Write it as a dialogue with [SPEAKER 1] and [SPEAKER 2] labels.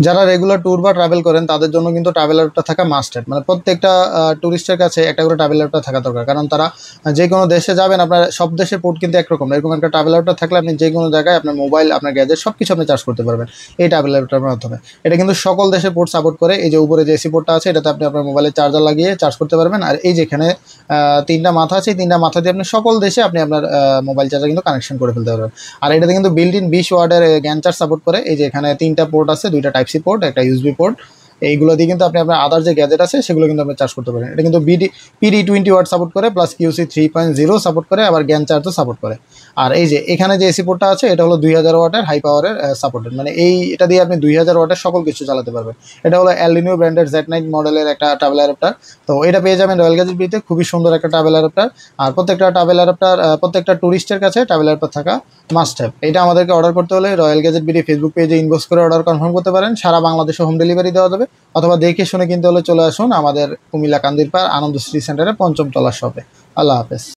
[SPEAKER 1] যারা regular tour বা travel করেন তাদের জন্য কিন্তু ট্রাভেল অ্যাপটা থাকা মাস্ট হ্যাভ। মানে প্রত্যেকটা ট্যুরিস্টের কাছে একটা করে ট্রাভেল অ্যাপটা থাকা দরকার, কারণ তারা যে কোনো দেশে যাবেন, আপনার সব দেশের পোর্ট কিন্তু একরকম না। এরকম একটা ট্রাভেল অ্যাপটা থাকলে আপনি যে কোনো জায়গায় আপনার মোবাইল, আপনার গ্যাজেট সব কিছু আপনি চার্জ করতে পারবেন এই ট্রাভেল অ্যাপটার মাধ্যমে। এটা কিন্তু সকল দেশের পোর্ট সাপোর্ট করে। এই যে উপরে যে এসি পোর্টটা আছে, এটাতে আপনি আপনার মোবাইলের চার্জার লাগিয়ে চার্জ করতে পারবেন। আর এই যেখানে তিনটা মাথা আছে, এই তিনটা মাথা দিয়ে আপনি সকল দেশে আপনি আপনার মোবাইল চার্জার কিন্তু কানেকশন করে ফেলতে পারবেন। আর এটাতে কিন্তু বিল্ট ইন 20 ওয়াটের জ্ঞান চার্জ সাপোর্ট করে। এই যে এখানে তিনটা পোর্ট আছে, দুইটা টাইপ সি পোর্ট, একটা ইউএসবি পোর্ট। এইগুলো দিয়ে কিন্তু আপনি আপনার আদার যে গ্যাজেট আছে সেগুলো কিন্তু আপনি চার্জ করতে পারেন। এটা কিন্তু PD20 ওয়াট সাপোর্ট করে, প্লাস QC3.0 সাপোর্ট করে, আবার জ্ঞান চার্জও সাপোর্ট করে। আর এই যে এখানে যে এসি পোর্টটা আছে, এটা হলো 2000 ওয়াটের হাই পাওয়ারের সাপোর্টেড। মানে এটা দিয়ে আপনি 2000 ওয়াটের সকল কিছু চালাতে পারবেন। এটা হলো অ্যালনিও ব্র্যান্ডের Z9 মডেলের একটা ট্রাভেল অ্যাডাপ্টার। তো এটা পেয়ে যাবেন রয়্যাল গ্যাজেট বিতে। খুবই সুন্দর একটা ট্রাভেল অ্যাডাপ্টার। আর প্রত্যেকটা ট্রাভেল অ্যাডাপ্টার, প্রত্যেকটা ট্যুরিস্টের কাছে ট্রাভেল অ্যাডাপ্টার থাকা মাস্ট হ্যাভ। এটা আমাদেরকে অর্ডার করতে হলে রয়্যাল গ্যাজেট বিডি ফেসবুক পেজে ইনবক্স করে অর্ডার কনফার্ম করতে পারেন। সারা বাংলাদেশে হোম ডেলিভারি দেওয়া যাবে। অথবা দেখে শুনে কিনতে হলে চলে আসুন আমাদের কুমিল্লা কান্দিরপাড় আনন্দ সিটি সেন্টারে 5ম তলার শপে। আল্লাহ হাফেজ।